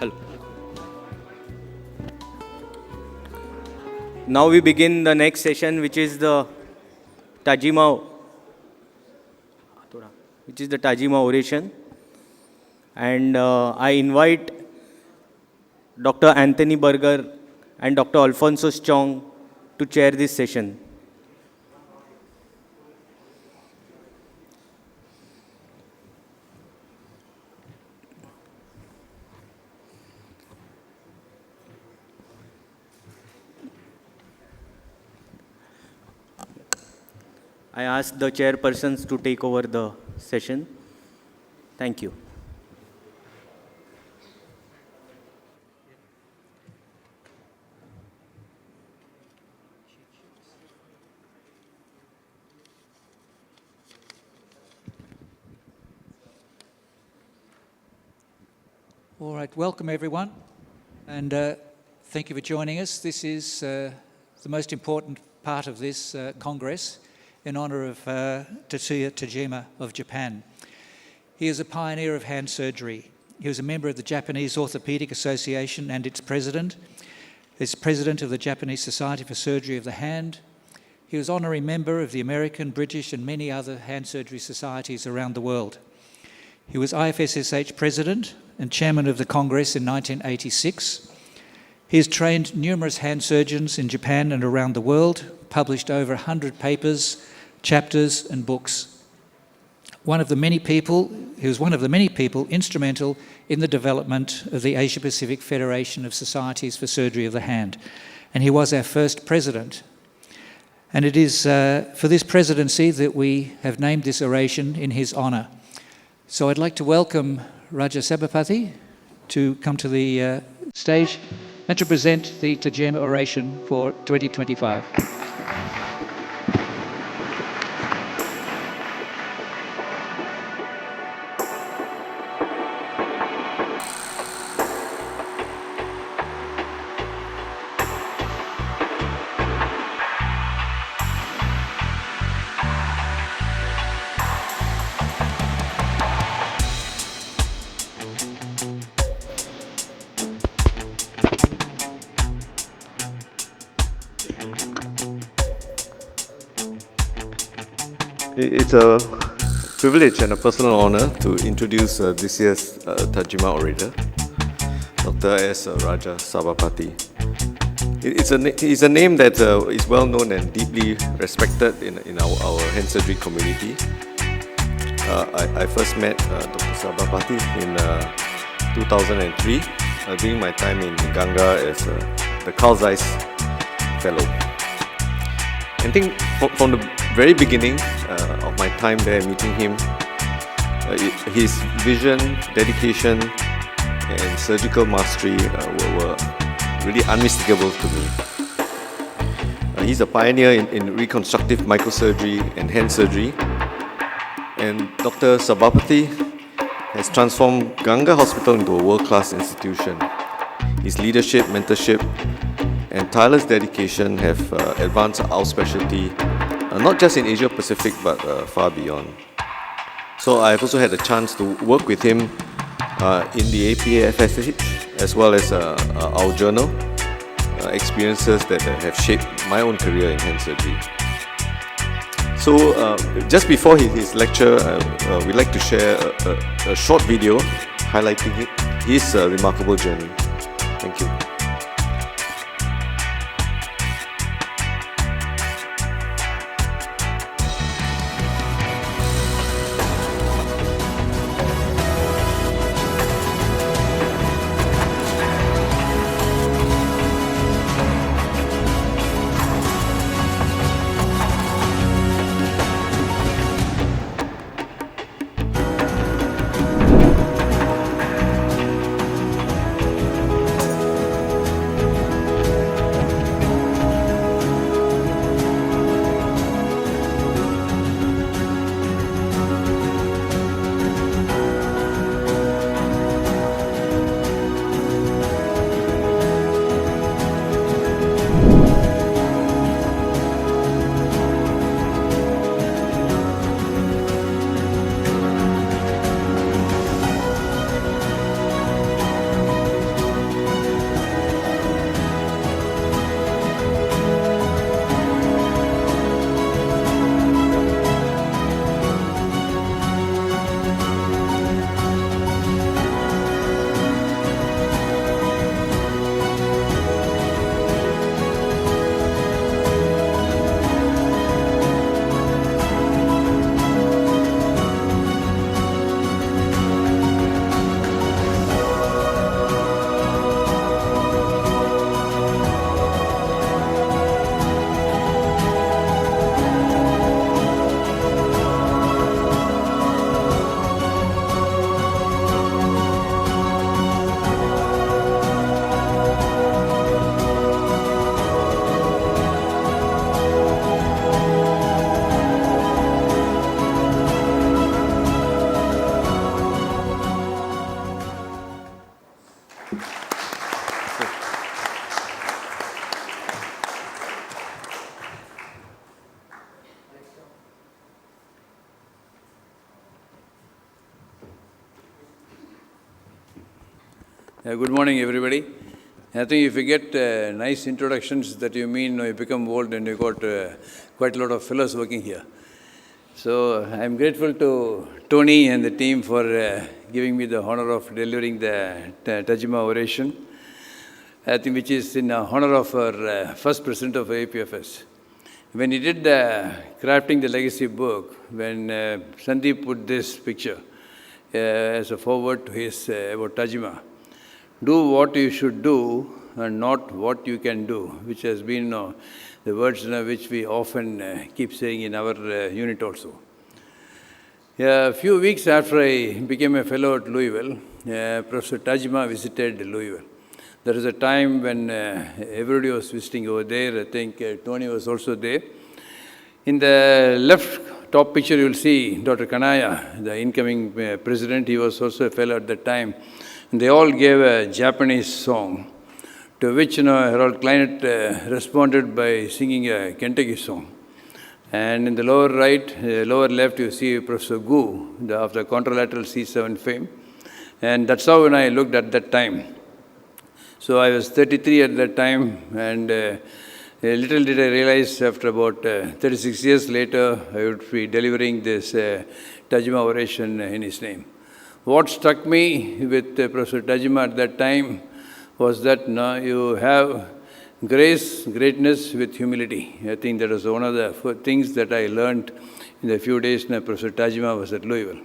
Hello. Now we begin the next session, which is the Tajima Oration. And I invite Dr. Anthony Berger and Dr. Alphonsus Chong to chair this session. I ask the chairpersons to take over the session. Thank you. All right, welcome everyone, and thank you for joining us. This is the most important part of this Congress in honor of Tetsuya Tajima of Japan. He is a pioneer of hand surgery. He was a member of the Japanese Orthopedic Association and its president. He's president of the Japanese Society for Surgery of the Hand. He was honorary member of the American, British, and many other hand surgery societies around the world. He was IFSSH president and chairman of the Congress in 1986. He has trained numerous hand surgeons in Japan and around the world, published over 100 papers, chapters, and books. He was one of the many people instrumental in the development of the Asia-Pacific Federation of Societies for Surgery of the Hand, and he was our first president. And it is for this presidency that we have named this oration in his honor. So I'd like to welcome Raja Sabapathi to come to the stage and to present the Tajima Oration for 2025. It's a privilege and a personal honor to introduce this year's Tajima orator, Dr. S. Raja Sabapathi. It's a name that is well known and deeply respected in our hand surgery community. I first met Dr. Sabapathi in 2003 during my time in Ganga as the Carl Zeiss Fellow. I think from the very beginning of my time there, meeting him, his vision, dedication, and surgical mastery were really unmistakable to me. He's a pioneer in reconstructive microsurgery and hand surgery, and Dr. Sabapathi has transformed Ganga Hospital into a world-class institution. His leadership, mentorship, and tireless dedication have advanced our specialty, not just in Asia Pacific, but far beyond. So I've also had a chance to work with him in the APFSSH, as well as our journal, experiences that have shaped my own career in hand surgery. So just before his lecture, we'd like to share a short video highlighting his remarkable journey. Thank you. Good morning, everybody. I think if you get nice introductions, that you mean you become old and you got quite a lot of fellows working here. So I'm grateful to Tony and the team for giving me the honor of delivering the Tajima Oration, I think which is in honor of our first president of APFSSH. When he did crafting the legacy book, when Sandeep put this picture as a foreword to his about Tajima, do what you should do and not what you can do, which has been the words which we often keep saying in our unit also. A few weeks after I became a fellow at Louisville, Professor Tajima visited Louisville. There was a time when everybody was visiting over there. I think Tony was also there. In the left top picture, you will see Dr. Kanaya, the incoming president. He was also a fellow at that time. And they all gave a Japanese song, to which Harold Kleinet responded by singing a Kentucky song. And in the lower right, lower left, you see Professor Gu of the contralateral C7 fame. And that's how when I looked at that time. So I was 33 at that time, and little did I realize after about 36 years later, I would be delivering this Tajima Oration in his name. What struck me with Professor Tajima at that time was that you have grace, greatness with humility. I think that was one of the things that I learned in the few days when Professor Tajima was at Louisville.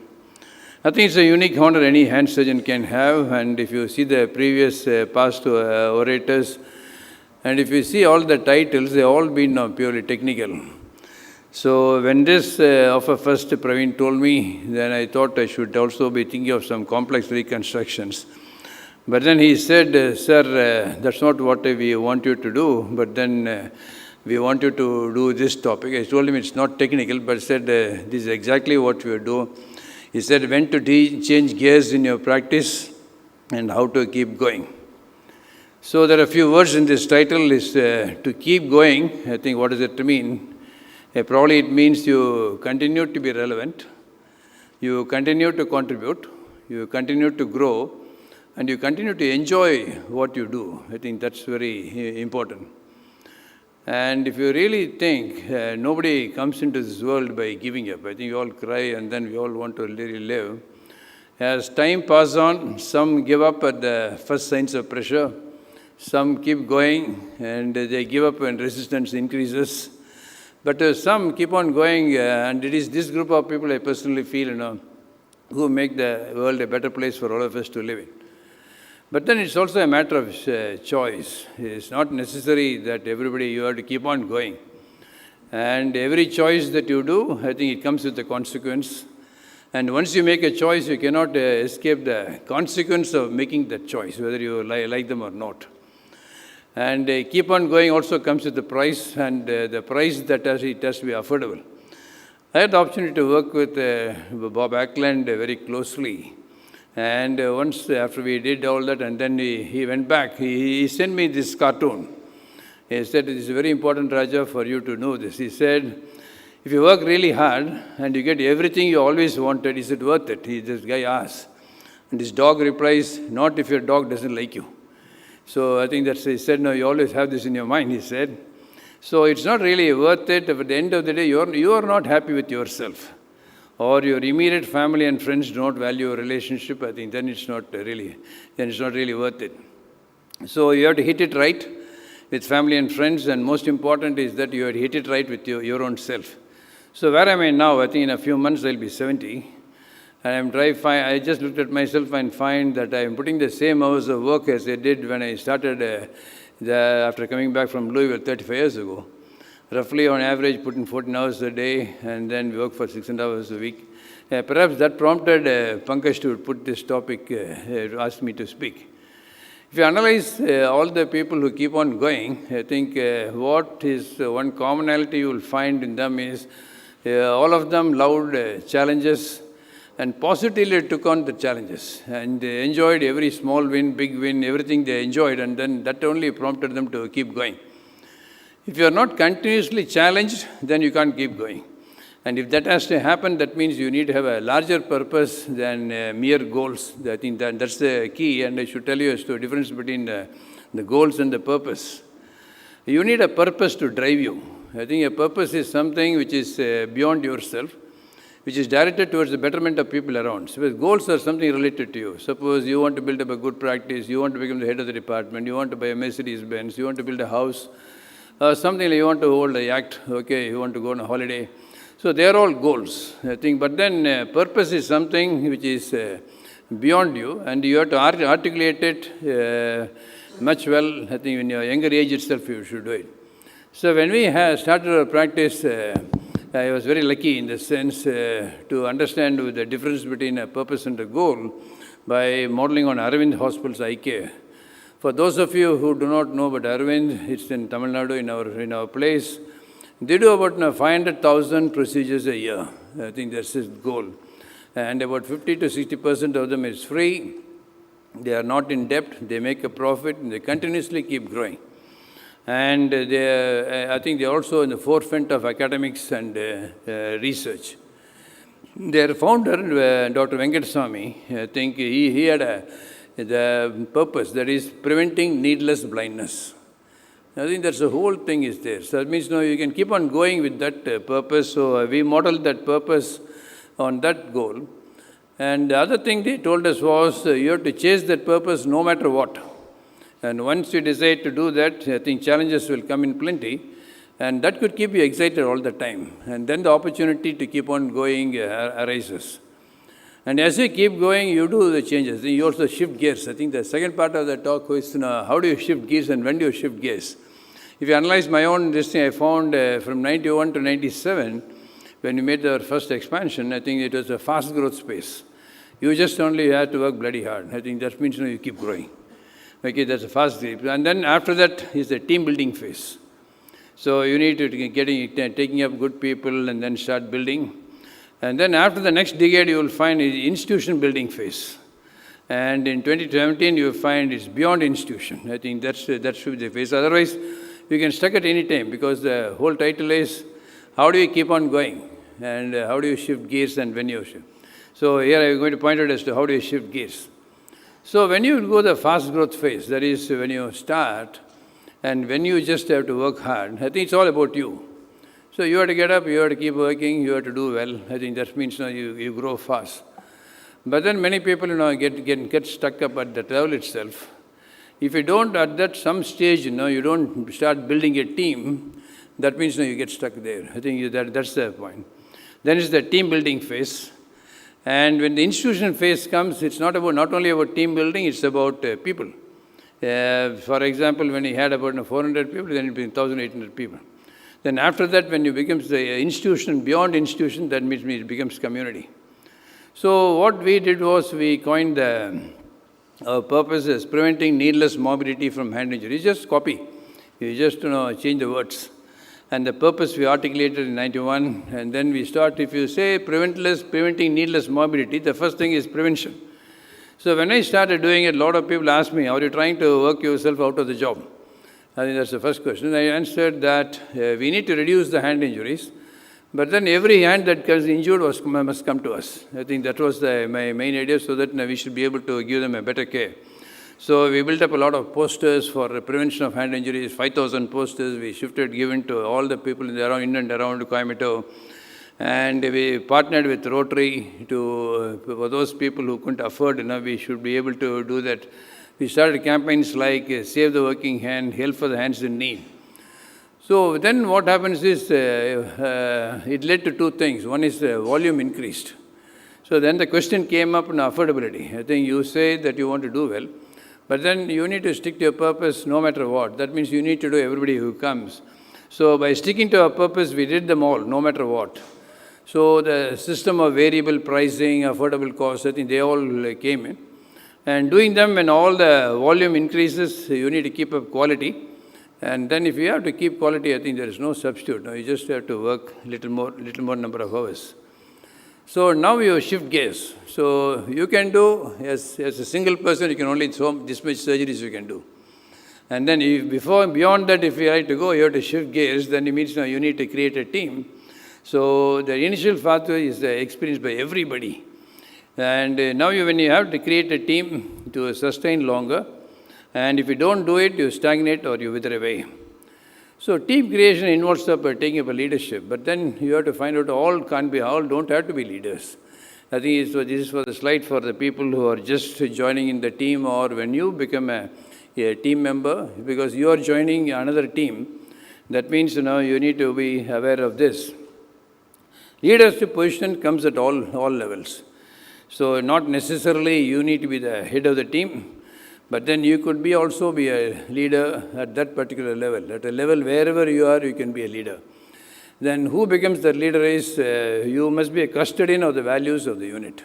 I think it's a unique honor any hand surgeon can have, and if you see the previous past orators, and if you see all the titles, they've all been purely technical. So when this offer first Praveen told me, then I thought I should also be thinking of some complex reconstructions. But then he said, sir, that's not what we want you to do, but then we want you to do this topic. I told him it's not technical, but said, this is exactly what we do. He said, when to change gears in your practice and how to keep going. So there are a few words in this title is to keep going. I think what does it mean? Probably it means you continue to be relevant, you continue to contribute, you continue to grow, and you continue to enjoy what you do. I think that's very important. And if you really think, nobody comes into this world by giving up. I think we all cry and then we all want to really live. As time passes on, some give up at the first signs of pressure, some keep going and they give up when resistance increases. But some keep on going, and it is this group of people I personally feel, who make the world a better place for all of us to live in. But then it's also a matter of choice. It's not necessary that everybody, you have to keep on going. And every choice that you do, I think it comes with a consequence. And once you make a choice, you cannot escape the consequence of making that choice, whether you like them or not. And keep on going also comes with the price, and the price that it has to be affordable. I had the opportunity to work with Bob Ackland very closely. And once after we did all that, and then he went back, he sent me this cartoon. He said, it is very important, Raja, for you to know this. He said, if you work really hard and you get everything you always wanted, is it worth it? This guy asked. And his dog replies, not if your dog doesn't like you. So I think he said, no, you always have this in your mind, he said. So it's not really worth it. If at the end of the day, you are not happy with yourself, or your immediate family and friends do not value your relationship, I think then it's not really worth it. So you have to hit it right with family and friends, and most important is that you have to hit it right with your own self. So where am I now? I think in a few months I'll be 70. And I just looked at myself and find that I'm putting the same hours of work as I did when I started after coming back from Louisville 35 years ago. Roughly on average put in 14 hours a day, and then we work for 600 hours a week. Perhaps that prompted Pankaj to put this topic, ask me to speak. If you analyze all the people who keep on going, I think what is one commonality you will find in them is all of them loved challenges, and positively took on the challenges and they enjoyed every small win, big win, everything they enjoyed, and then that only prompted them to keep going. If you are not continuously challenged, then you can't keep going. And if that has to happen, that means you need to have a larger purpose than mere goals. I think that's the key, and I should tell you as to the difference between the goals and the purpose. You need a purpose to drive you. I think a purpose is something which is beyond yourself, which is directed towards the betterment of people around. So goals are something related to you. Suppose you want to build up a good practice, you want to become the head of the department, you want to buy a Mercedes-Benz, you want to build a house, something like you want to hold a yacht, okay, you want to go on a holiday. So they are all goals, I think. But then purpose is something which is beyond you, and you have to articulate it much well. I think in your younger age itself you should do it. So when we started our practice, I was very lucky in the sense to understand the difference between a purpose and a goal by modeling on Aravind Hospital's eye care. For those of you who do not know about Aravind, it's in Tamil Nadu, in our place. They do about 500,000 procedures a year. I think that's his goal. And about 50 to 60% of them is free. They are not in debt. They make a profit. And they continuously keep growing. And I think they are also in the forefront of academics and research. Their founder, Dr. Venkateswamy, I think he had the purpose, that is preventing needless blindness. I think that's the whole thing is there. So that means you can keep on going with that purpose. So we modeled that purpose on that goal. And the other thing they told us was you have to chase that purpose no matter what. And once you decide to do that, I think challenges will come in plenty. And that could keep you excited all the time. And then the opportunity to keep on going arises. And as you keep going, you do the changes. You also shift gears. I think the second part of the talk is how do you shift gears and when do you shift gears? If you analyze my own thing, I found from 91 to 97, when we made our first expansion, I think it was a fast growth space. You just only have to work bloody hard. I think that means you keep growing. Okay, that's a fast grip. And then after that is the team building phase. So you need to taking up good people and then start building. And then after the next decade, you will find is institution building phase. And in 2017, you will find it's beyond institution. I think that should be the phase. Otherwise, you can stuck at any time because the whole title is how do you keep on going and how do you shift gears and when you shift. So here I am going to point out as to how do you shift gears. So when you go the fast growth phase, that is when you start and when you just have to work hard, I think it's all about you. So you have to get up, you have to keep working, you have to do well. I think that means you grow fast. But then many people get stuck up at that level itself. If you don't at that some stage, you don't start building a team, that means you get stuck there. I think that's the point. Then is the team building phase. And when the institution phase comes, it's not only about team building, it's about people. For example, when you had about 400 people, then it became 1,800 people. Then after that, when you become the institution, beyond institution, that means it becomes community. So what we did was we coined our purpose as preventing needless morbidity from hand injury. It's just copy. You just change the words. And the purpose we articulated in 91, and then we start, if you say preventing needless morbidity, the first thing is prevention. So when I started doing it, a lot of people asked me, are you trying to work yourself out of the job? I think that's the first question. I answered that we need to reduce the hand injuries, but then every hand that gets injured must come to us. I think that was my main idea, so that we should be able to give them a better care. So we built up a lot of posters for prevention of hand injuries, 5,000 posters we given to all the people in and around Coimbatore. And we partnered with Rotary for those people who couldn't afford, we should be able to do that. We started campaigns like Save the Working Hand, Help for the Hands in Need. So then what happens is, it led to two things. One is volume increased. So then the question came up on affordability. I think you say that you want to do well, but then you need to stick to your purpose no matter what. That means you need to do everybody who comes. So by sticking to our purpose, we did them all, no matter what. So the system of variable pricing, affordable costs, I think they all came in. And doing them when all the volume increases, you need to keep up quality. And then if you have to keep quality, I think there is no substitute. You just have to work little more number of hours. So now you shift gears. So you can do, as a single person, you can only so this much surgeries you can do. And then beyond that, if you like to go, you have to shift gears, then it means now you need to create a team. So the initial pathway is experienced by everybody. And now when you have to create a team to sustain longer, and if you don't do it, you stagnate or you wither away. So team creation involves taking up a leadership, but then you have to find out all don't have to be leaders. I think this is for the slide for the people who are just joining in the team, or when you become a team member, because you are joining another team. That means you need to be aware of this. Leadership position comes at all levels. So not necessarily you need to be the head of the team, but then you could also be a leader at that particular level. At a level wherever you are, you can be a leader. Then who becomes the leader is, you must be a custodian of the values of the unit.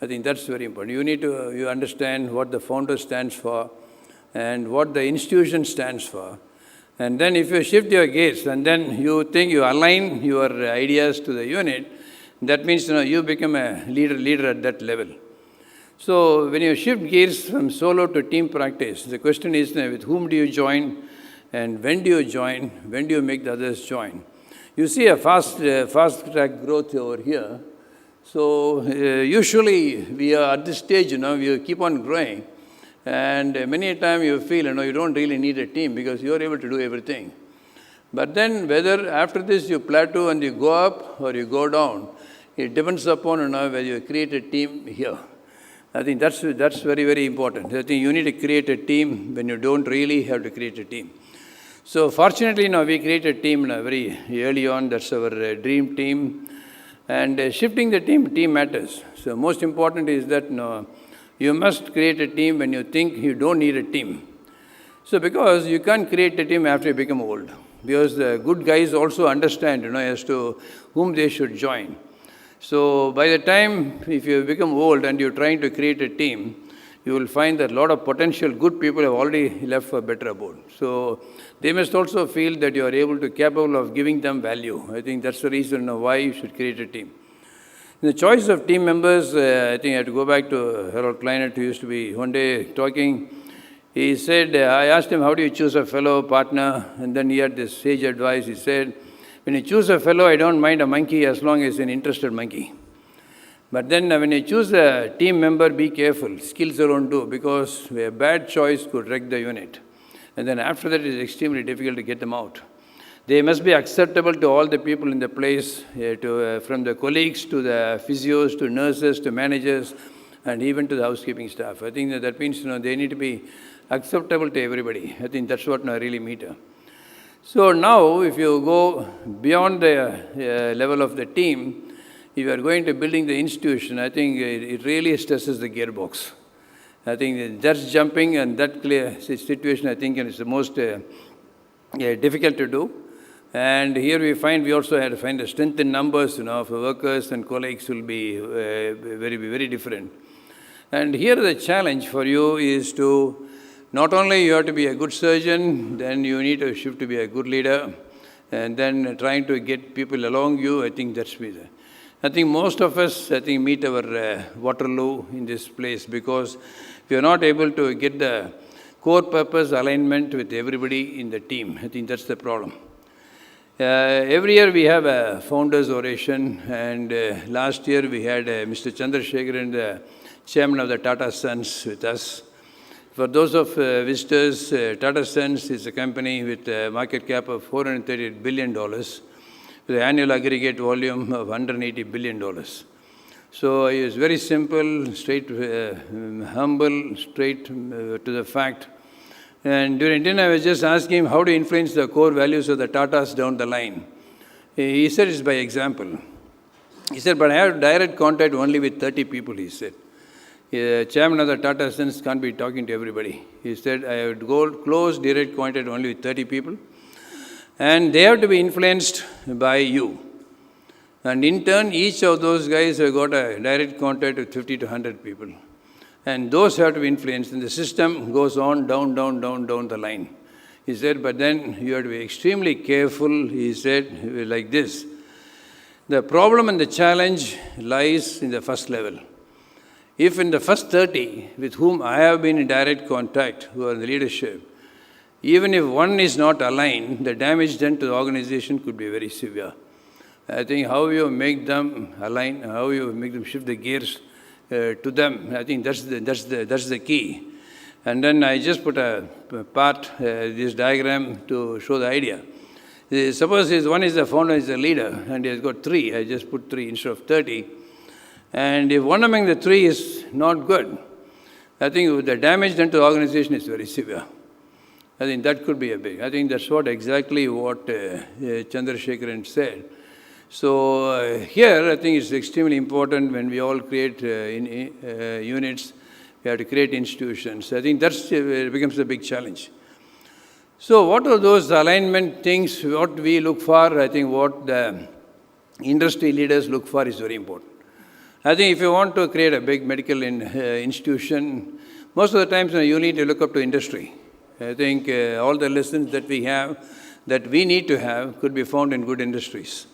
I think that's very important. You need to you understand what the founder stands for and what the institution stands for. And then if you shift your gaze and then you think you align your ideas to the unit, that means you become a leader at that level. So when you shift gears from solo to team practice, the question is with whom do you join and when do you join, when do you make the others join? You see a fast track growth over here. So usually we are at this stage, we keep on growing. And many a time you feel, you don't really need a team because you are able to do everything. But then whether after this you plateau and you go up or you go down, it depends upon whether you create a team here. I think that's very, very important. I think you need to create a team when you don't really have to create a team. So fortunately, we created a team very early on. That's our dream team. And shifting the team matters. So most important is that you must create a team when you think you don't need a team. So because you can't create a team after you become old. Because the good guys also understand, as to whom they should join. So by the time, if you become old and you're trying to create a team, you will find that a lot of potential good people have already left for better abode. So they must also feel that you are capable of giving them value. I think that's the reason why you should create a team. In the choice of team members, I think I have to go back to Harold Kleinert, who used to be one day talking. He said, I asked him, how do you choose a fellow partner? And then he had this sage advice. He said, when you choose a fellow, I don't mind a monkey as long as it's an interested monkey. But then when you choose a team member, be careful. Skills alone do, because a bad choice could wreck the unit. And then after that, it's extremely difficult to get them out. They must be acceptable to all the people in the place, from the colleagues to the physios, to nurses, to managers, and even to the housekeeping staff. I think that means they need to be acceptable to everybody. I think that's what really matters. So now, if you go beyond the level of the team, if you are going to building the institution, I think it really stresses the gearbox. I think that's jumping and that clear situation, I think, is the most difficult to do. And here we also had to find the strength in numbers, of workers and colleagues will be very different. And here the challenge for you is to, not only you have to be a good surgeon, then you need to shift to be a good leader, and then trying to get people along you, I think that's me. I think most of us, meet our Waterloo in this place, because we are not able to get the core purpose alignment with everybody in the team. I think that's the problem. Every year we have a founder's oration, and last year we had Mr. Chandrasekharan, the chairman of the Tata Sons, with us. For those of visitors, Tata Sons is a company with a market cap of $438 billion, with an annual aggregate volume of $180 billion. So he is very simple, straight, humble, straight to the fact. And during dinner, I was just asking him how to influence the core values of the Tatas down the line. He said it's by example. He said, but I have direct contact only with 30 people, he said. Chairman of the Tata Sons can't be talking to everybody. He said, I would go close direct contact only with 30 people. And they have to be influenced by you. And in turn, each of those guys have got a direct contact with 50 to 100 people. And those have to be influenced, and the system goes on down the line. He said, but then you have to be extremely careful, he said, like this. The problem and the challenge lies in the first level. If in the first 30, with whom I have been in direct contact, who are in the leadership, even if one is not aligned, the damage done to the organization could be very severe. I think how you make them align, how you make them shift the gears to them, I think that's the key. And then I just put a part, this diagram to show the idea. Suppose one is the founder, is the leader, and he has got 3. I just put 3 instead of 30. And if one among the 3 is not good, I think the damage done to the organization is very severe. I think that could be a big. I think that's exactly what Chandrasekharan said. So here, I think it's extremely important when we all create units, we have to create institutions. I think that becomes a big challenge. So what are those alignment things, what we look for? I think what the industry leaders look for is very important. I think if you want to create a big medical institution, most of the times you need to look up to industry. I think all the lessons that we have, that we need to have, could be found in good industries.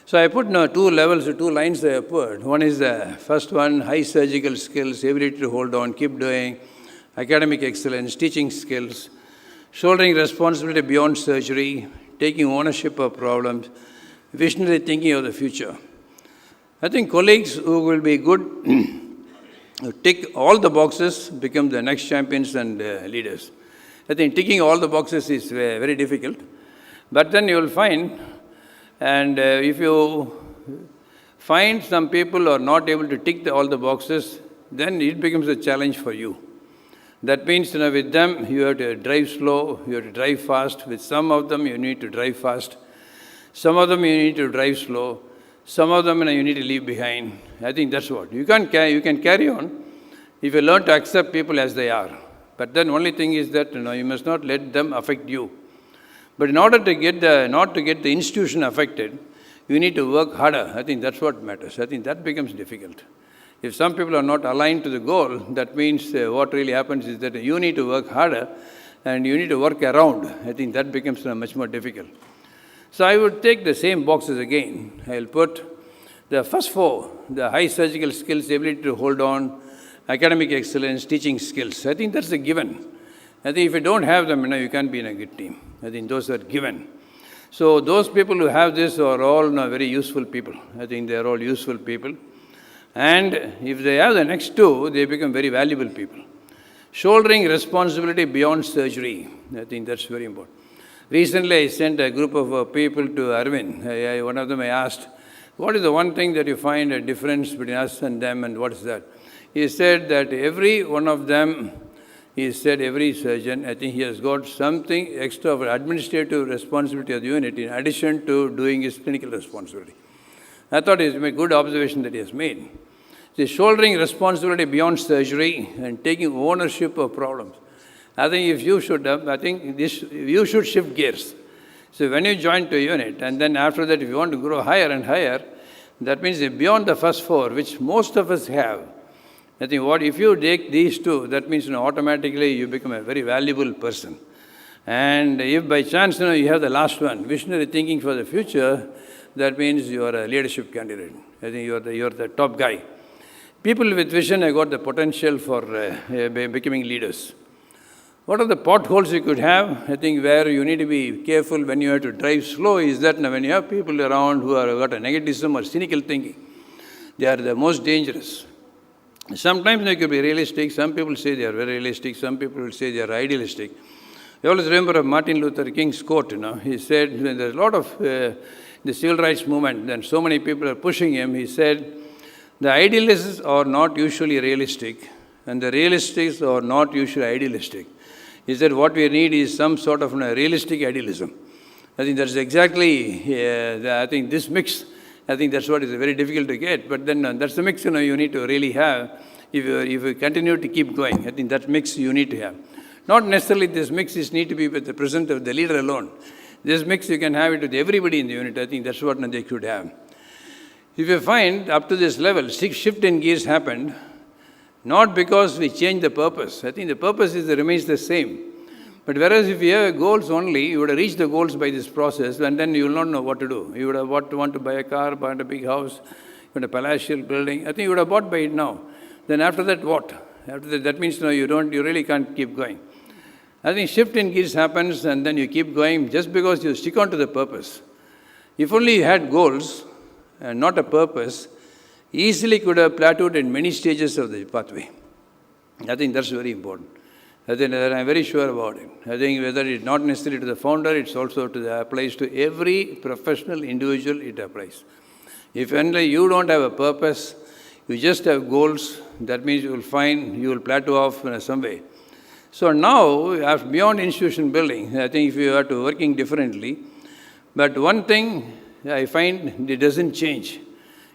So I put 2 levels, 2 lines I put. One is the first one, high surgical skills, ability to hold on, keep doing, academic excellence, teaching skills, shouldering responsibility beyond surgery, taking ownership of problems, visionary thinking of the future. I think colleagues who will be good, who tick all the boxes, become the next champions and leaders. I think ticking all the boxes is very difficult. But then you will find, and if you find some people who are not able to tick all the boxes, then it becomes a challenge for you. That means, with them, you have to drive slow, you have to drive fast. With some of them, you need to drive fast. Some of them, you need to drive slow. Some of them, you need to leave behind. I think that's what. You can carry on if you learn to accept people as they are. But then only thing is that, you must not let them affect you. But in order to not to get the institution affected, you need to work harder. I think that's what matters. I think that becomes difficult. If some people are not aligned to the goal, that means what really happens is that you need to work harder and you need to work around. I think that becomes much more difficult. So I would take the same boxes again. I'll put the first 4, the high surgical skills, ability to hold on, academic excellence, teaching skills. I think that's a given. I think if you don't have them, you can't be in a good team. I think those are given. So those people who have this are all very useful people. I think they are all useful people. And if they have the next 2, they become very valuable people. Shouldering responsibility beyond surgery. I think that's very important. Recently, I sent a group of people to Arvind. One of them I asked, what is the one thing that you find a difference between us and them, and what is that? He said that every one of them, he said every surgeon, I think he has got something extra of administrative responsibility of the unit in addition to doing his clinical responsibility. I thought it's a good observation that he has made. The shouldering responsibility beyond surgery and taking ownership of problems. I think if you should have, you should shift gears. So when you join to a unit, and then after that, if you want to grow higher and higher, that means beyond the first 4, which most of us have. I think if you take these 2, that means automatically you become a very valuable person. And if by chance you have the last one, visionary thinking for the future, that means you are a leadership candidate. I think you are the top guy. People with vision have got the potential for becoming leaders. What are the potholes you could have? I think where you need to be careful when you have to drive slow is that when you have people around who have got a negativism or cynical thinking, they are the most dangerous. Sometimes they could be realistic. Some people say they are very realistic. Some people will say they are idealistic. I always remember Martin Luther King's quote, He said, when there's a lot of the civil rights movement, and so many people are pushing him, he said, the idealists are not usually realistic, and the realists are not usually idealistic. He said, what we need is some sort of realistic idealism. I think that's exactly, I think this mix, I think that's what is very difficult to get. But then that's the mix you need to really have if you continue to keep going. I think that mix you need to have. Not necessarily this mix need to be with the presence of the leader alone. This mix you can have it with everybody in the unit. I think that's what they should have. If you find up to this level, 6 shift in gears happened, not because we changed the purpose. I think the purpose remains the same. But whereas if you have goals only, you would have reached the goals by this process, and then you will not know what to do. You would have want to buy a car, buy a big house, you want a palatial building. I think you would have bought by it now. Then after that, what? After that means you really can't keep going. I think shift in gears happens, and then you keep going just because you stick on to the purpose. If only you had goals and not a purpose, easily could have plateaued in many stages of the pathway. I think that's very important. I think that I'm very sure about it. I think whether it's not necessarily to the founder, it's also applies to every professional individual, it applies. If only you don't have a purpose, you just have goals, that means you will plateau off in some way. So now, beyond institution building, I think if you are to working differently, but one thing I find it doesn't change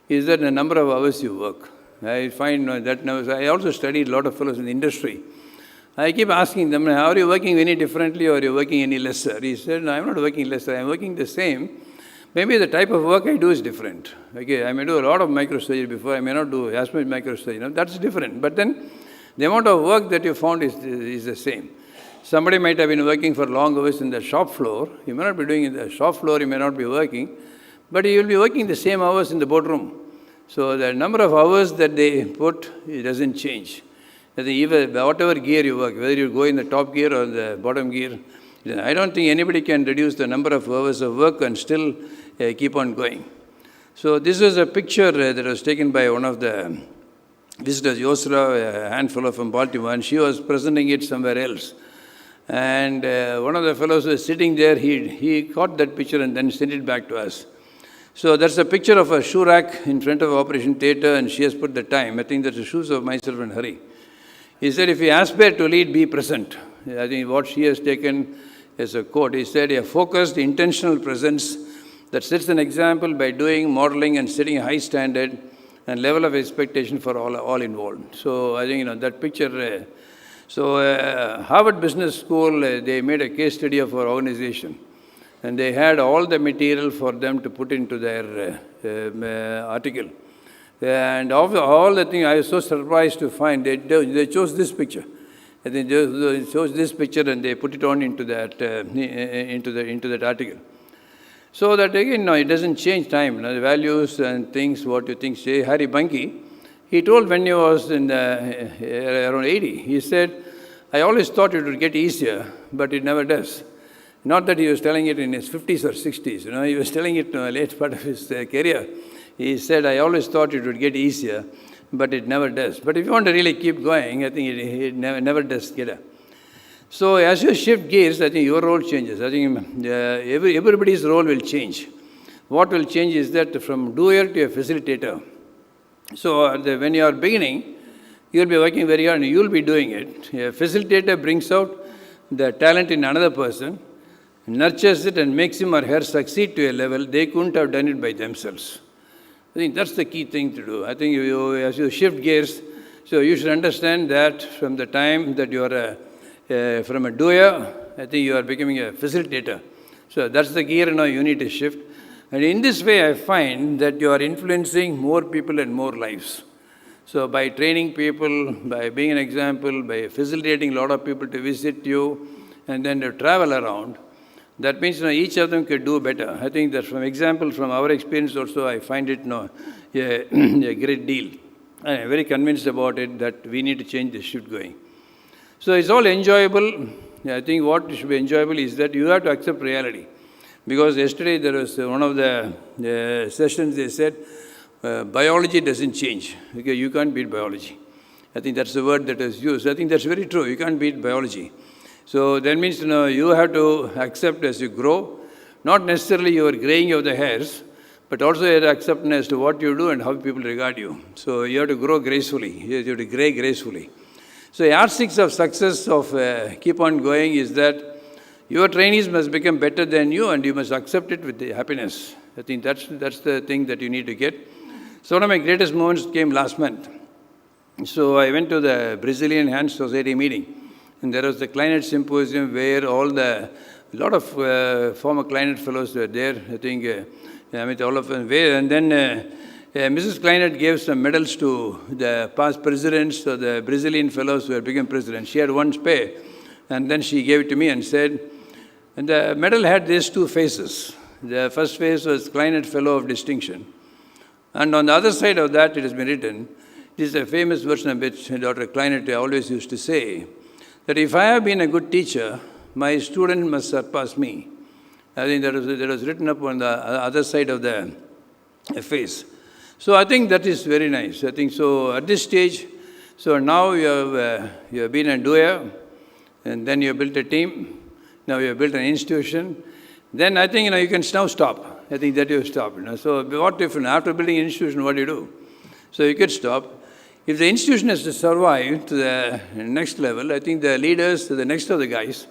is that the number of hours you work. I find that I also studied a lot of fellows in the industry. I keep asking them, are you working any differently or are you working any lesser? He said, no, I'm not working lesser, I'm working the same. Maybe the type of work I do is different. Okay, I may do a lot of microsurgery before, I may not do as much microsurgery. That's different. But then the amount of work that you found is the same. Somebody might have been working for long hours in the shop floor. You may not be doing in the shop floor, you may not be working, but you will be working the same hours in the boardroom. So the number of hours that they put, it doesn't change. Even whatever gear you work, whether you go in the top gear or the bottom gear, I don't think anybody can reduce the number of hours of work and still keep on going. So this was a picture that was taken by one of the visitors, Yosra, a handful from Baltimore, and she was presenting it somewhere else. And one of the fellows was sitting there, he caught that picture and then sent it back to us. So that's a picture of a shoe rack in front of Operation Theatre, and she has put the time. I think that's the shoes of myself and Hari. He said, if you aspire to lead, be present. I think what she has taken as a quote, he said, a focused, intentional presence that sets an example by doing, modeling, and setting a high standard and level of expectation for all involved. So I think, that picture. Harvard Business School, they made a case study of our organization. And they had all the material for them to put into their article. And of all the things, I was so surprised to find they chose this picture. And they chose this picture and they put it on into that article. So that again, it doesn't change time. The values and things, what you think. Say, Harry Bunky, he told when he was in around 80, he said, I always thought it would get easier, but it never does. Not that he was telling it in his 50s or 60s. He was telling it in a late part of his career. He said, I always thought it would get easier, but it never does. But if you want to really keep going, I think it never does get up. So as you shift gears, I think your role changes. I think everybody's role will change. What will change is that from doer to a facilitator. So when you are beginning, you will be working very hard and you will be doing it. A facilitator brings out the talent in another person, nurtures it and makes him or her succeed to a level they couldn't have done it by themselves. I think that's the key thing to do. I think as you shift gears, so you should understand that from the time that you are from a doer, I think you are becoming a facilitator. So that's the gear now you need to shift. And in this way, I find that you are influencing more people and more lives. So by training people, by being an example, by facilitating a lot of people to visit you, and then to travel around, that means each of them could do better. I think that from our experience also, I find it a great deal. I am very convinced about it that we need to change the shift going. So it's all enjoyable. I think what should be enjoyable is that you have to accept reality. Because yesterday there was one of the sessions, they said, biology doesn't change. Okay, you can't beat biology. I think that's the word that is used. I think that's very true. You can't beat biology. So that means you have to accept as you grow, not necessarily your graying of the hairs, but also your acceptance as to what you do and how people regard you. So you have to grow gracefully. You have to gray gracefully. So yardsticks of success of keep on going is that your trainees must become better than you and you must accept it with happiness. I think that's the thing that you need to get. So one of my greatest moments came last month. So I went to the Brazilian Hand Society meeting. And there was the Clarinet Symposium where a lot of former Clarinet fellows were there. I think, all of them were. And then Mrs. Clarinet gave some medals to the past presidents, so the Brazilian fellows who had become presidents. She had one spare. And then she gave it to me and said, and the medal had these two faces. The first face was Clarinet Fellow of Distinction. And on the other side of that, it has been written, it is a famous version of which Dr. Clarinet always used to say, that if I have been a good teacher, my student must surpass me. I think that was written up on the other side of the face. So I think that is very nice. I think so at this stage, so now you have been a doer, and then you have built a team, now you have built an institution. Then I think you can now stop. I think that you have stopped. So what if after building an institution, what do you do? So you could stop. If the institution has to survive to the next level, I think the leaders, the next of the guys,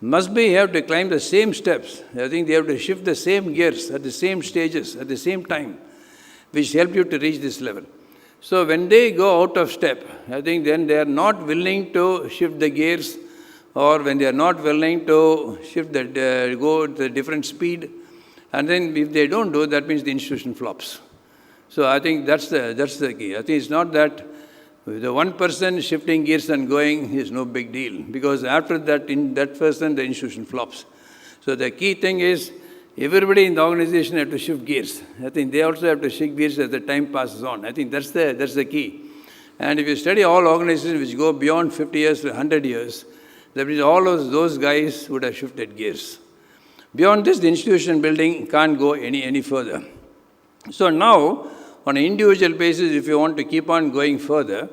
have to climb the same steps. I think they have to shift the same gears at the same stages, at the same time, which help you to reach this level. So when they go out of step, I think then they are not willing to shift the gears, or when they are not willing to shift go at a different speed, and then if they don't do, that means the institution flops. So I think that's the key. I think it's not that the one person shifting gears and going is no big deal, because after that, in that person, the institution flops. So the key thing is, everybody in the organization have to shift gears. I think they also have to shift gears as the time passes on. I think that's the key. And if you study all organizations which go beyond 50 years to 100 years, that means all of those guys would have shifted gears. Beyond this, the institution building can't go any further. So now, on an individual basis, if you want to keep on going further,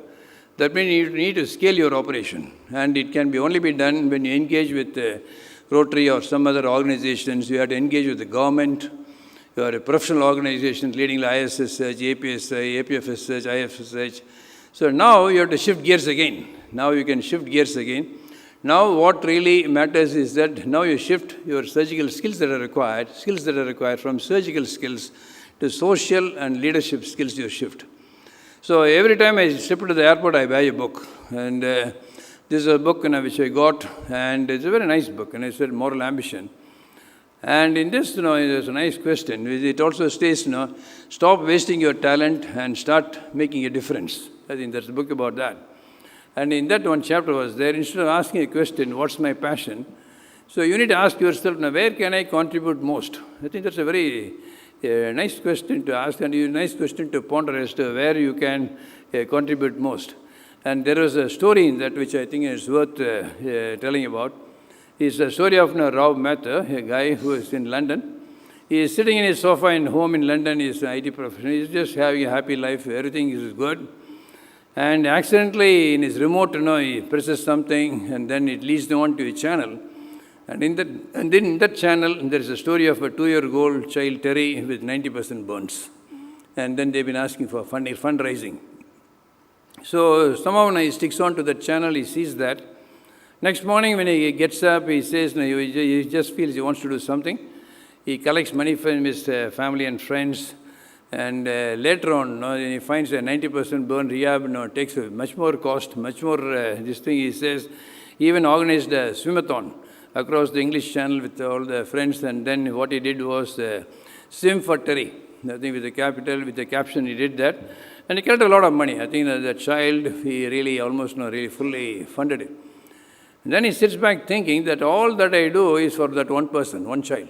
that means you need to scale your operation. And it can only be done when you engage with Rotary or some other organizations. You have to engage with the government. You are a professional organization leading the IFSSH, APSSH, APFSSH, IFSSH. So now you have to shift gears again. Now you can shift gears again. Now what really matters is that now you shift your surgical skills that are required from surgical skills to social and leadership skills you shift. So every time I step to the airport, I buy a book. And this is a book which I got, and it's a very nice book, and it's said Moral Ambition. And in this, there's a nice question. It also states, stop wasting your talent and start making a difference. I think that's a book about that. And in that one chapter was there, instead of asking a question, what's my passion? So you need to ask yourself, where can I contribute most? I think that's a very nice question to ask, and a nice question to ponder as to where you can contribute most. And there was a story in that which I think is worth telling about. It's a story of Rao Mehta, a guy who is in London. He is sitting in his sofa in home in London. He's an IT professional. He's just having a happy life. Everything is good. And accidentally, in his remote, he presses something, and then it leads them on to a channel. And in that channel, there is a story of a 2-year-old child, Terry, with 90% burns. And then they've been asking for fundraising. So somehow he sticks on to that channel, he sees that. Next morning when he gets up, he says, he just feels he wants to do something. He collects money from his family and friends. And later on, he finds a 90% burn rehab takes much more cost, much more this thing. He says, he even organized a swimathon across the English Channel with all the friends, and then what he did was swim for Terry. I think with the caption, he did that. And he collected a lot of money. I think that child, he really almost really fully funded it. And then he sits back thinking that all that I do is for that one person, one child.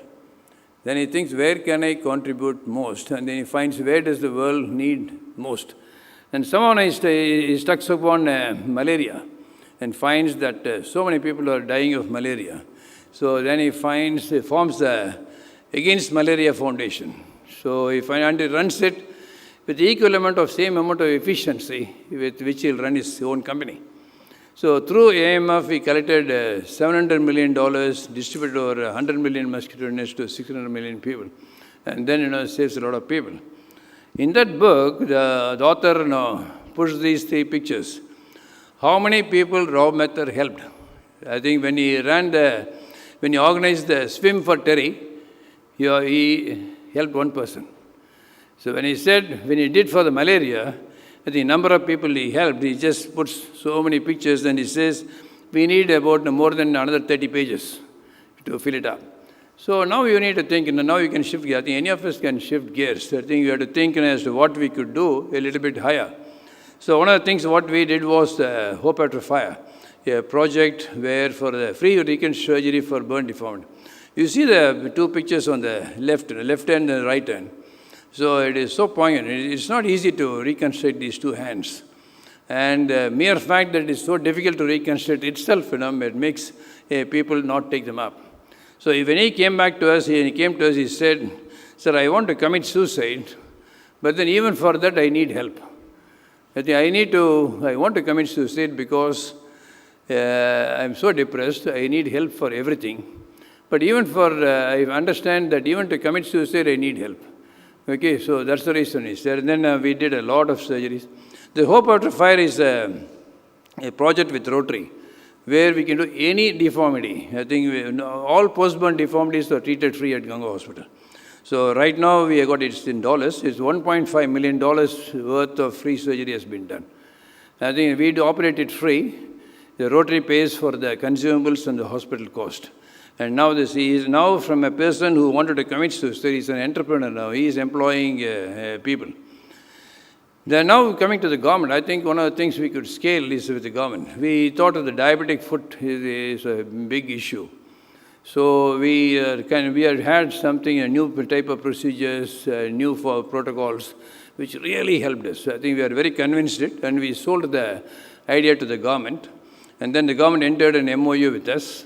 Then he thinks, where can I contribute most? And then he finds, where does the world need most? And somehow he stuck upon malaria and finds that so many people are dying of malaria. So then he forms the Against Malaria Foundation. So he runs it with the equal amount of same amount of efficiency with which he'll run his own company. So through AMF, he collected $700 million, distributed over 100 million mosquito nets to 600 million people. And then, saves a lot of people. In that book, the author puts these 3 pictures. How many people Rao Mehta helped? I think when he organized the swim for Terry, he helped one person. So when he did for the malaria, the number of people he helped, he just puts so many pictures and he says, we need about more than another 30 pages to fill it up. So now you need to think, now you can shift gears. I think any of us can shift gears. I think you have to think as to what we could do a little bit higher. So one of the things what we did was Hope After Fire. a project where for the free reconstruction surgery for burn deformity. You see the two pictures on the left hand and the right hand. So it is so poignant. It's not easy to reconstruct these two hands. And the mere fact that it's so difficult to reconstruct itself, it makes people not take them up. So when he came back to us, he said, "Sir, I want to commit suicide, but then even for that I need help. I want to commit suicide because I'm so depressed, I need help for everything. But even I understand that even to commit suicide, I need help." Okay, so that's the reason he said. And then we did a lot of surgeries. The Hope After Fire is a project with Rotary, where we can do any deformity. I think all post-burn deformities are treated free at Ganga Hospital. So right now we have got it in dollars. It's $1.5 million worth of free surgery has been done. I think we operate it free. The Rotary pays for the consumables and the hospital cost. And now he is now from a person who wanted to commit suicide. He's an entrepreneur now. He is employing people. They are now coming to the government. I think one of the things we could scale is with the government. We thought of the diabetic foot is a big issue. So we had had something, a new type of procedures, new protocols, which really helped us. I think we are very convinced it, and we sold the idea to the government. And then the government entered an MOU with us.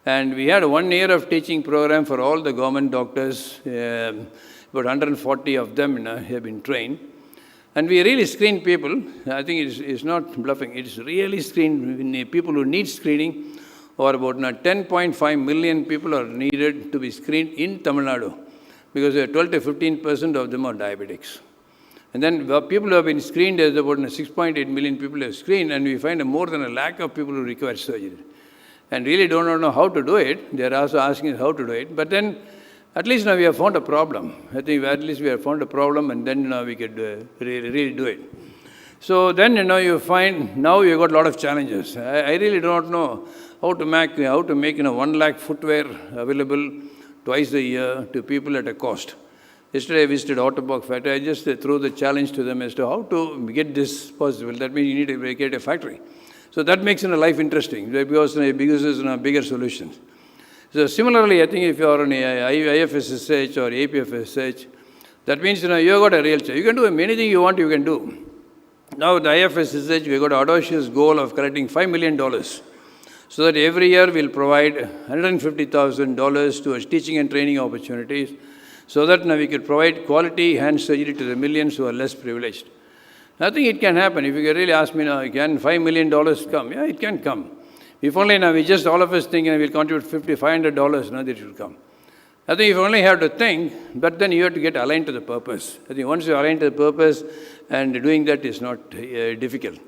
And we had 1 year of teaching program for all the government doctors. About 140 of them have been trained. And we really screen people. I think it's not bluffing. It's really screened. People who need screening, or about 10.5 million people are needed to be screened in Tamil Nadu, because 12 to 15% of them are diabetics. And then people who have been screened, there's about 6.8 million people have screened, and we find more than 1 lakh of people who require surgery. And really don't know how to do it. They're also asking us how to do it. But then, at least now we have found a problem. I think at least we have found a problem, and then we could really do it. So then you find now you've got a lot of challenges. I really don't know how to make 1 lakh footwear available twice a year to people at a cost. Yesterday I visited Autobox factory. I just threw the challenge to them as to how to get this possible. That means you need to create a factory. So that makes life interesting, because there's bigger solutions. So similarly, I think if you are on IFSSH or APFSSH, that means you've got a real chance. You can do anything you want, you can do. Now the IFSSH, we've got an audacious goal of collecting $5 million, so that every year we'll provide $150,000 towards teaching and training opportunities, so that we could provide quality hand surgery to the millions who are less privileged. I think it can happen. If you can really ask me now, can $5 million come? Yeah, it can come. If only we just all of us think we'll contribute $500, that it will come. I think you only have to think, but then you have to get aligned to the purpose. I think once you align to the purpose, and doing that is not difficult.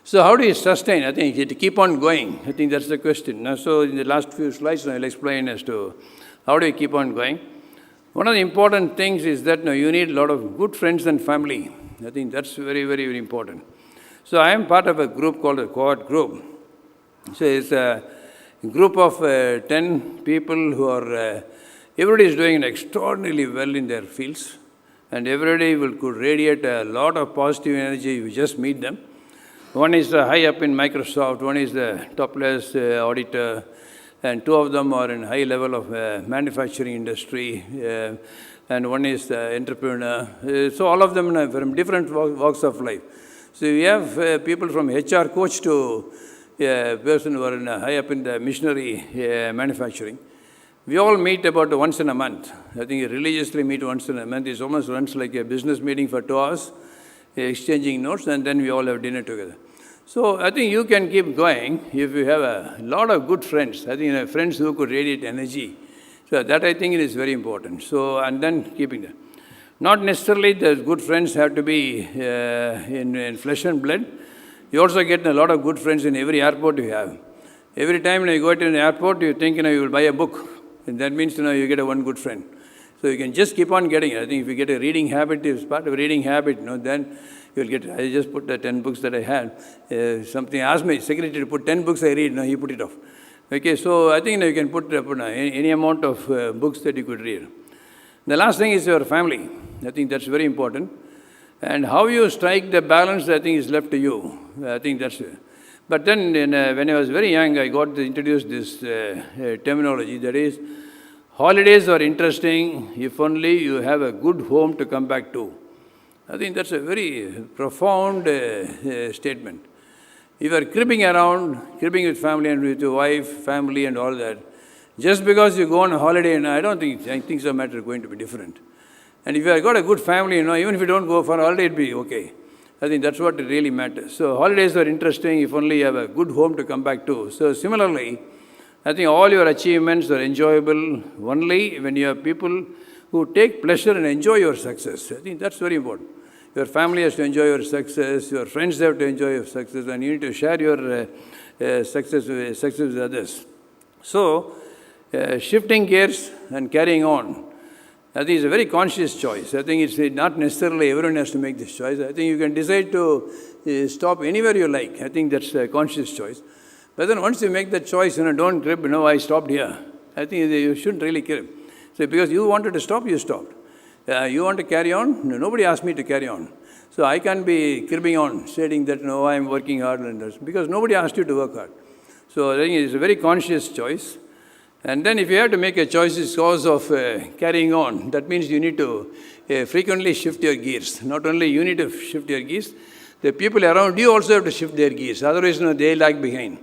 So how do you sustain? I think you have to keep on going. I think that's the question. Now, so in the last few slides, I'll explain as to how do you keep on going. One of the important things is that you need a lot of good friends and family. I think that's very, very, very important. So I am part of a group called the Cohort Group. So it's a group of 10 people who are, everybody is doing extraordinarily well in their fields, and everybody could radiate a lot of positive energy if you just meet them. One is high up in Microsoft, one is the top-class auditor, and 2 of them are in high level of manufacturing industry, and one is the entrepreneur. So all of them from different walks of life. So we have people from HR coach to a person who are high up in the missionary manufacturing. We all meet about once in a month. I think religiously meet once in a month. It almost runs like a business meeting for 2 hours, exchanging notes, and then we all have dinner together. So I think you can keep going if you have a lot of good friends. I think friends who could radiate energy. So that I think is very important. So, and then keeping that. Not necessarily the good friends have to be in flesh and blood. You also get a lot of good friends in every airport you have. Every time you go to an airport, you think you will buy a book. And that means you get one good friend. So you can just keep on getting it. I think if you get a reading habit, it's part of a reading habit, then you'll get, I just put the 10 books that I had. Something asked me, secretary to put 10 books I read, he put it off. Okay, so I think you can put any amount of books that you could read. The last thing is your family. I think that's very important. And how you strike the balance, I think, is left to you. I think that's it. But then when I was very young, I got to introduce this terminology, that is, holidays are interesting if only you have a good home to come back to. I think that's a very profound statement. If you are cribbing around, cribbing with family and with your wife, family and all that, just because you go on a holiday, and I think things are going to be different. And if you have got a good family, even if you don't go for a holiday, it'll be okay. I think that's what really matters. So holidays are interesting if only you have a good home to come back to. So similarly, I think all your achievements are enjoyable only when you have people who take pleasure and enjoy your success. I think that's very important. Your family has to enjoy your success, your friends have to enjoy your success, and you need to share your success with others. So, shifting gears and carrying on, I think it's a very conscious choice. I think it's not necessarily everyone has to make this choice. I think you can decide to stop anywhere you like. I think that's a conscious choice. But then once you make that choice, don't crib, I stopped here. I think you shouldn't really crib. So because you wanted to stop, you stopped. You want to carry on? No, nobody asked me to carry on. So I can't be cribbing on, stating that, no, I'm working hard, because nobody asked you to work hard. So I think it's a very conscious choice. And then if you have to make a choice because of carrying on, that means you need to frequently shift your gears. Not only you need to shift your gears, the people around you also have to shift their gears. Otherwise, they lag behind.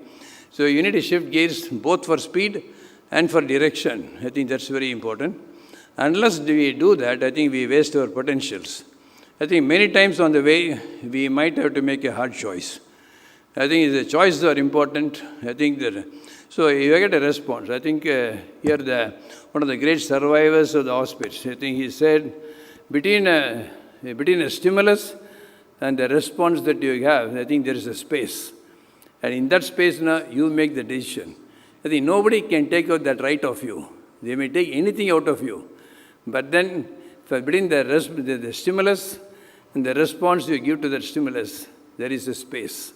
So you need to shift gears both for speed and for direction. I think that's very important. Unless we do that, I think we waste our potentials. I think many times on the way, we might have to make a hard choice. I think the choices are important. I think that, so you get a response. I think here one of the great survivors of the hospice, I think he said, between a stimulus and the response that you have, I think there is a space. And in that space now, you make the decision. I think nobody can take out that right of you. They may take anything out of you. But then, between the stimulus and the response you give to that stimulus, there is a space.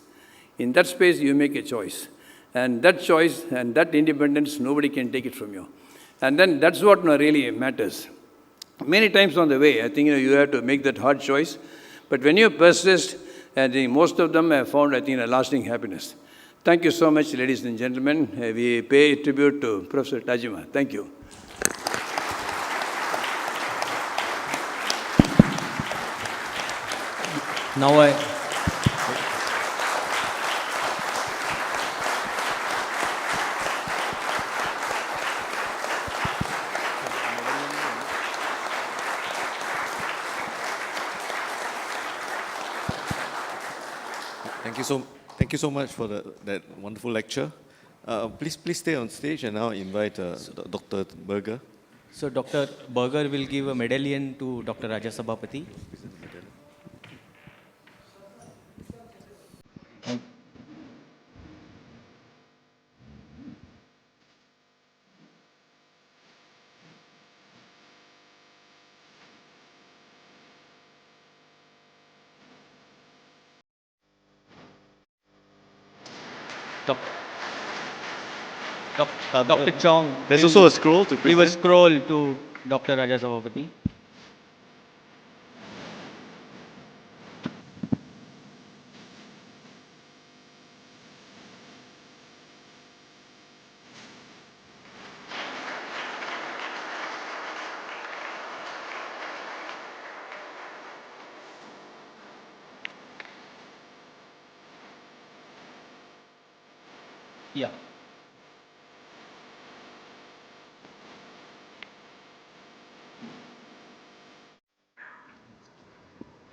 In that space, you make a choice. And that choice and that independence, nobody can take it from you. And then that's what really matters. Many times on the way, I think you have to make that hard choice. But when you persist, I think most of them have found, I think, a lasting happiness. Thank you so much, ladies and gentlemen. We pay tribute to Professor Tajima. Thank you. Now I Thank you so much for that wonderful lecture. Please stay on stage, and now invite Dr. Berger. So Dr. Berger will give a medallion to Dr. Raja Sabapathi. Dr. Chong. There's also a scroll to Give a scroll to Dr. Raja Sabapathi. Yeah.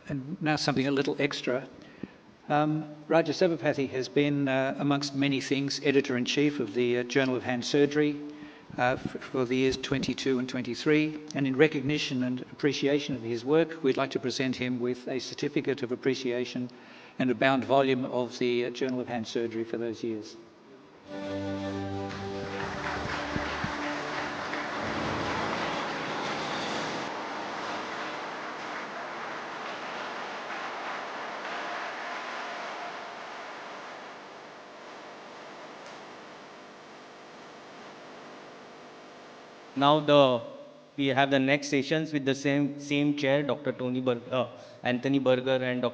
And now something a little extra. Raja Sabapathi has been, amongst many things, editor-in-chief of the Journal of Hand Surgery for the years 22 and 23. And in recognition and appreciation of his work, we'd like to present him with a certificate of appreciation and a bound volume of the Journal of Hand Surgery for those years. Now we have the next sessions with the same chair, Dr. Anthony Berger and Dr.